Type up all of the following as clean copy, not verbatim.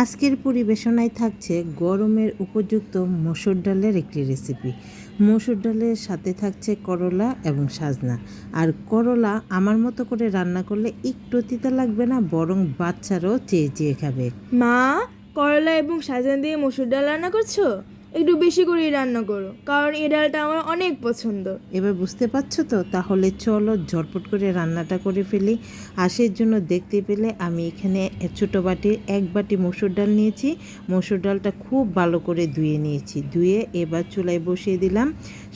আজকের পরিবেশনায় থাকছে গরমের উপযুক্ত মসুর ডালের একটি রেসিপি। মসুর ডালের সাথে থাকছে করলা এবং সাজনা। আর করলা আমার মতো করে রান্না করলে একটু তিতা লাগবে না, বরং বাচ্চারাও চেয়ে চেয়ে খাবে। মা, করলা এবং সাজনা দিয়ে মসুর ডাল রান্না করছো? একটু বেশি করেই রান্না করো, কারণ এই ডালটা আমার অনেক পছন্দ। এবার বুঝতে পারছো তো? তাহলে চলো ঝটপট করে রান্নাটা করে ফেলি। আর সেই জন্য দেখতে পেলে আমি এখানে ছোটো বাটির 1 বাটি মসুর ডাল নিয়েছি। মসুর ডালটা খুব ভালো করে ধুয়ে নিয়েছি। ধুয়ে এবার চুলায় বসিয়ে দিলাম,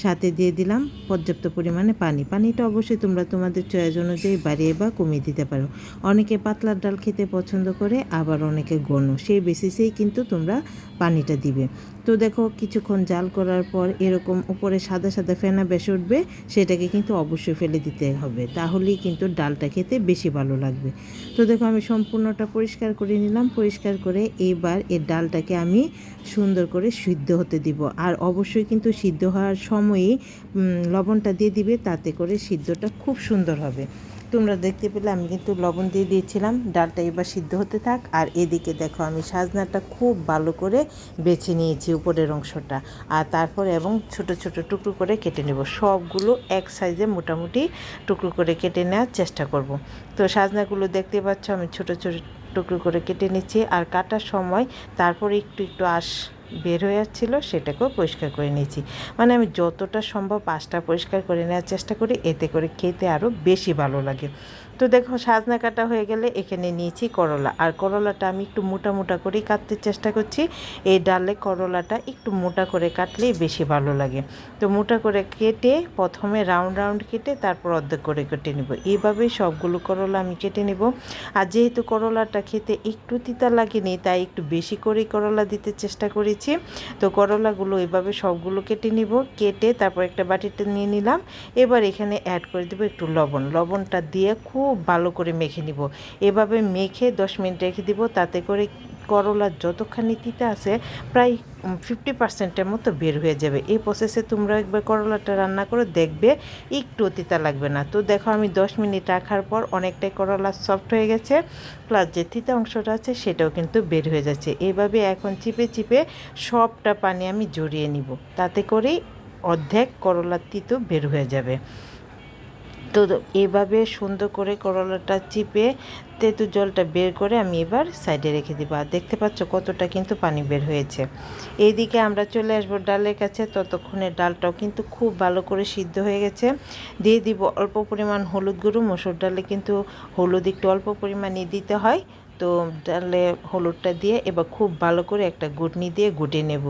সাথে দিয়ে দিলাম পর্যাপ্ত পরিমাণে পানি। পানিটা অবশ্যই তোমরা তোমাদের চয়েস অনুযায়ী বাড়িয়ে বা কমিয়ে দিতে পারো। অনেকে পাতলা ডাল খেতে পছন্দ করে, আবার অনেকে ঘন, সেই বেসিসেই কিন্তু তোমরা পানিটা দিবে। তো দেখো, কিছুক্ষণ জাল করার পর এরকম উপরে সাদা সাদা ফেনা বেশ উঠবে, সেটাকে কিন্তু অবশ্যই ফেলে দিতে হবে, তাহলেই কিন্তু ডালটা খেতে বেশি ভালো লাগবে। তো দেখো, আমি সম্পূর্ণটা পরিষ্কার করে নিলাম। পরিষ্কার করে এবার এই ডালটাকে আমি সুন্দর করে সিদ্ধ হতে দিব। আর অবশ্যই কিন্তু সিদ্ধ হওয়ার সময়ই লবণটা দিয়ে দিবে, তাতে করে সিদ্ধটা খুব সুন্দর হবে। তোমরা দেখতে পেলে আমি কিন্তু লবণ দিয়ে দিয়েছিলাম। ডালটা এবার সিদ্ধ হতে থাক। আর এদিকে দেখো, আমি সাজনাটা খুব ভালো করে বেছে নিয়েছি উপরের অংশটা, আর তারপর এবং ছোট ছোট টুকরো করে কেটে নেব। সবগুলো এক সাইজে মোটামুটি টুকরো করে কেটে নেওয়ার চেষ্টা করব। তো সাজনাগুলো দেখতে পাচ্ছ আমি ছোট ছোট টুকরো করে কেটে নিচ্ছি। আর কাটার সময় তারপর একটু একটু আঁশ বের হয়ে যাচ্ছিলো, সেটাকেও পরিষ্কার করে নিয়েছি। মানে আমি যতটা সম্ভব আঁশটা পরিষ্কার করে নেওয়ার চেষ্টা করি, এতে করে খেতে আরও বেশি ভালো লাগে। তো দেখো, সাজনা কাটা হয়ে গেলে এখানে নিয়েছি করলা। আর করলাটা আমি একটু মোটা মোটা করেই কাটতে চেষ্টা করছি। এই ডালে করলাটা একটু মোটা করে কাটলেই বেশি ভালো লাগে। তো মোটা করে কেটে প্রথমে রাউন্ড রাউন্ড কেটে তারপর অর্ধেক করে কেটে নেব। এইভাবেই সবগুলো করলা আমি কেটে নেব। আর যেহেতু করলাটা খেতে একটু তিতা লাগেনি, তাই একটু বেশি করেই করলা দিতে চেষ্টা করেছি। তো করলাগুলো এভাবে সবগুলো কেটে নিব। কেটে তারপর একটা বাটিতে নিয়ে নিলাম। এবার এখানে অ্যাড করে দেবো একটু লবণ। লবণটা দিয়ে খুব ভালো করে মেখে নিব। এভাবে মেখে 10 মিনিট রেখে দিব, তাতে করে করলার যতখানি তিতা আছে প্রায় 50%-এর মতো বের হয়ে যাবে। এই প্রসেসে তোমরা একবার করলাটা রান্না করে দেখবে, একটু তিতা লাগবে না। তো দেখো, আমি 10 মিনিট রাখার পর অনেকটাই করলা সফট হয়ে গেছে, প্লাস যে তিতা অংশটা আছে সেটাও কিন্তু বের হয়ে যাচ্ছে। এইভাবে এখন চিপে চিপে সবটা পানি আমি জড়িয়ে নিব, তাতে করেই অর্ধেক করলার তিতো বের হয়ে যাবে। তো এভাবে সুন্দর করে করলাটা চিপে তেঁতুল জলটা বের করে আমি এবার সাইডে রেখে দিব। আর দেখতে পাচ্ছ কতটা কিন্তু পানি বের হয়েছে। এইদিকে আমরা চলে আসবো ডালের কাছে। ততক্ষণে ডালটাও কিন্তু খুব ভালো করে সিদ্ধ হয়ে গেছে। দিয়ে দিব অল্প পরিমাণ হলুদ গুঁড়ো। মসুর ডালে কিন্তু হলুদ একটু অল্প পরিমাণে দিতে হয়। তো ডালে হলুদটা দিয়ে এবার খুব ভালো করে একটা ঘুটনি দিয়ে ঘুটে নেব।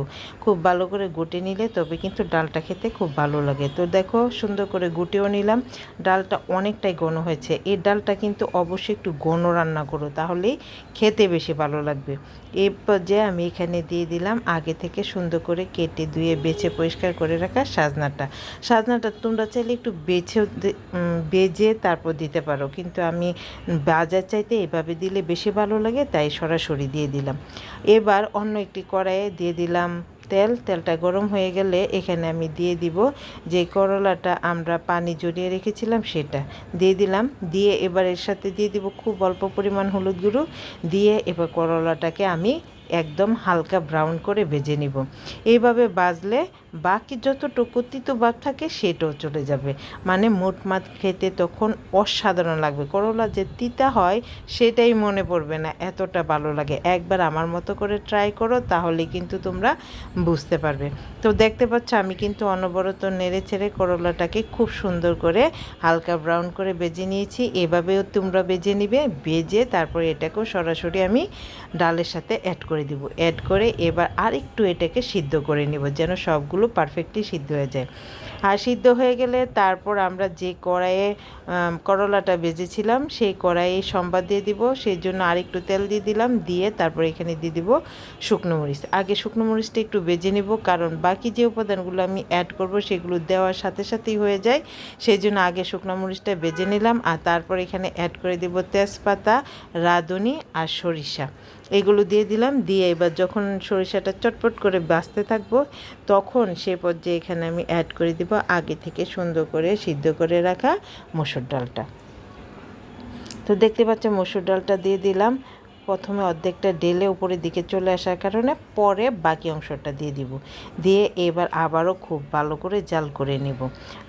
খুব ভালো করে ঘুটে নিলে তবে কিন্তু ডালটা খেতে খুব ভালো লাগে। তো দেখো, সুন্দর করে ঘুটেও নিলাম। ডালটা অনেকটাই ঘন হয়েছে। এই ডালটা কিন্তু অবশ্যই একটু ঘন রান্না করো, তাহলেই খেতে বেশি ভালো লাগবে। এই পর্যায়ে আমি এখানে দিয়ে দিলাম আগে থেকে সুন্দর করে কেটে ধুয়ে বেছে পরিষ্কার করে রাখা সাজনাটা। সাজনাটা তোমরা চাইলে একটু বেজে তারপর দিতে পারো, কিন্তু আমি বাজার চাইতে এভাবে দিলে বেশি ভালো লাগে, তাই সরাসরি দিয়ে দিলাম। এবার অন্য একটি কড়াইয়ে দিয়ে দিলাম তেলটা গরম হয়ে গেলে এখানে আমি দিয়ে দিব যে করলাটা আমরা পানি জড়িয়ে রেখেছিলাম সেটা দিয়ে দিলাম। দিয়ে এবার এর সাথে দিয়ে দিব খুব অল্প পরিমাণ হলুদ গুঁড়ো। দিয়ে এবার করলাটাকে আমি একদম হালকা ব্রাউন করে ভেজে নিব। এইভাবে ভাজলে বাকি যতটুকু তিতো ভাব থাকে সেটাও চলে যাবে। মানে মোটমাট খেতে তখন অসাধারণ লাগবে। করলা যে তিতা হয় সেটাই মনে পড়বে না, এতটা ভালো লাগে। একবার আমার মতো করে ট্রাই করো, তাহলে কিন্তু তোমরা বুঝতে পারবে। তো দেখতে পাচ্ছ আমি কিন্তু অনবরত নেড়ে ছেড়ে করলাটাকে খুব সুন্দর করে হালকা ব্রাউন করে ভেজে নিয়েছি। এভাবেও তোমরা ভেজে নিবে। ভেজে তারপর এটাকেও সরাসরি আমি ডালের সাথে অ্যাড করে দিব। অ্যাড করে এবার আরেকটু এটাকে সিদ্ধ করে নিব, যেন সবগুলো পারফেক্টলি সিদ্ধ হয়ে যায়। আর সিদ্ধ হয়ে গেলে তারপর আমরা যে কড়াইয়ে করলাটা ভেজেছিলাম সেই কড়াইয়ে সম্বাদ দিয়ে দিব। সেই জন্য আরেকটু তেল দিয়ে দিলাম। দিয়ে তারপর এখানে দিয়ে দিব শুকনো মরিচ। আগে শুকনো মরিচটা একটু ভেজে নিব, কারণ বাকি যে উপাদানগুলো আমি অ্যাড করব সেগুলো দেওয়ার সাথে সাথেই হয়ে যায়। সেই জন্য আগে শুকনো মরিচটা ভেজে নিলাম। আর তারপর এখানে অ্যাড করে দিব তেজপাতা, রাঁধুনি আর সরিষা। এগুলো দিয়ে দিলাম। দিয়ে এবার যখন সরিষাটা চটপট করে বাজতে থাকবো, তখন সে পর্যায়ে এখানে আমি অ্যাড করে দিব আগে থেকে সুন্দর করে সিদ্ধ করে রাখা মসুর ডালটা। তো দেখতে পাচ্ছ মসুর ডালটা দিয়ে দিলাম। প্রথমে অর্ধেকটা ঢেলে উপরের দিকে চলে আসার কারণে পরে বাকি অংশটা দিয়ে দিব, দিয়ে এবার আবারও খুব ভালো করে জাল করে নিব।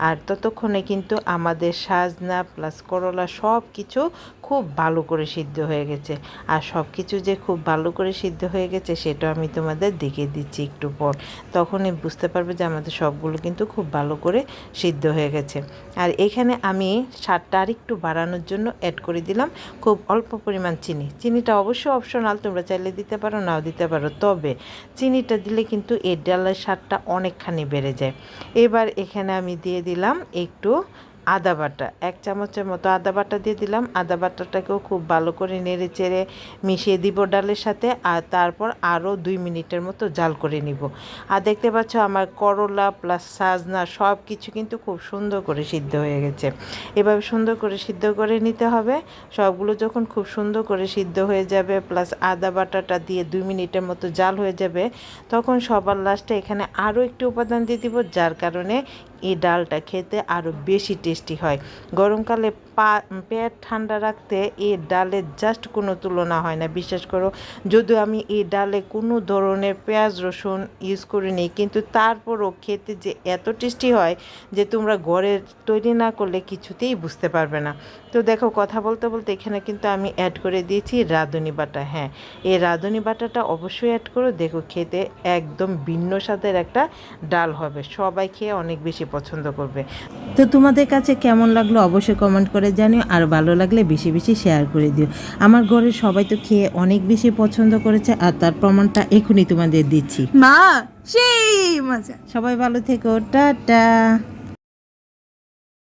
আর ততক্ষণে কিন্তু আমাদের সাজনা প্লাস করলা সব কিছু খুব ভালো করে সিদ্ধ হয়ে গেছে। আর সব কিছু যে খুব ভালো করে সিদ্ধ হয়ে গেছে সেটা আমি তোমাদের দেখিয়ে দিচ্ছি একটু পর, তখনই বুঝতে পারবে যে আমাদের সবগুলো কিন্তু খুব ভালো করে সিদ্ধ হয়ে গেছে। আর এখানে আমি স্বাদটা আর একটু বাড়ানোর জন্য অ্যাড করে দিলাম খুব অল্প পরিমাণ চিনি। চিনিটা অবশ্যই অপশনাল, তোমরা চাইলে দিতে পারো নাও দিতে পারো, তবে চিনিটা দিলে কিন্তু এই ডালের স্বাদটা অনেকখানি বেড়ে যায়। এবার এখানে আমি দিয়ে দিলাম একটু আদা বাটা, 1 চামচের মতো আদা বাটা দিয়ে দিলাম। আদা বাটাটাকেও খুব ভালো করে নেড়ে চেড়ে মিশিয়ে দিব ডালের সাথে, আর তারপর আরও 2 মিনিটের মতো জাল করে নিব। আর দেখতে পাচ্ছ আমার করলা প্লাস সাজনা সব কিছু কিন্তু খুব সুন্দর করে সিদ্ধ হয়ে গেছে। এভাবে সুন্দর করে সিদ্ধ করে নিতে হবে। সবগুলো যখন খুব সুন্দর করে সিদ্ধ হয়ে যাবে প্লাস আদা বাটাটা দিয়ে 2 মিনিটের মতো জাল হয়ে যাবে, তখন সবার লাস্টে এখানে আরও একটু উপাদান দিয়ে দিব, যার কারণে এই ডালটা খেতে আরও বেশি টেস্টি হয়। গরমকালে পেট ঠান্ডা রাখতে এই ডালের জাস্ট কোনো তুলনা হয় না, বিশ্বাস করো। যদিও আমি এই ডালে কোনো ধরনের পেঁয়াজ রসুন ইউজ করিনি, কিন্তু তারপরও খেতে যে এত টেস্টি হয় যে তোমরা ঘরে তৈরি না করলে কিছুতেই বুঝতে পারবে না। তো দেখো, কথা বলতে বলতে এখানে কিন্তু আমি অ্যাড করে দিয়েছি রাঁধুনি বাটা। হ্যাঁ, এই রাঁধুনি বাটাটা অবশ্যই অ্যাড করো, দেখো খেতে একদম ভিন্ন স্বাদের একটা ডাল হবে, সবাই খেয়ে অনেক বেশি পছন্দ করবে। তো তোমাদের কাছে কেমন লাগলো অবশ্যই কমেন্ট করে জানিও, আর ভালো লাগলে বেশি বেশি শেয়ার করে দিও। আমার ঘরের সবাই তো খেয়ে অনেক বেশি পছন্দ করেছে, আর তার প্রমাণটা এখনই তোমাদের দিচ্ছি। মা সেই মজা। সবাই ভালো থেকো, টাটা।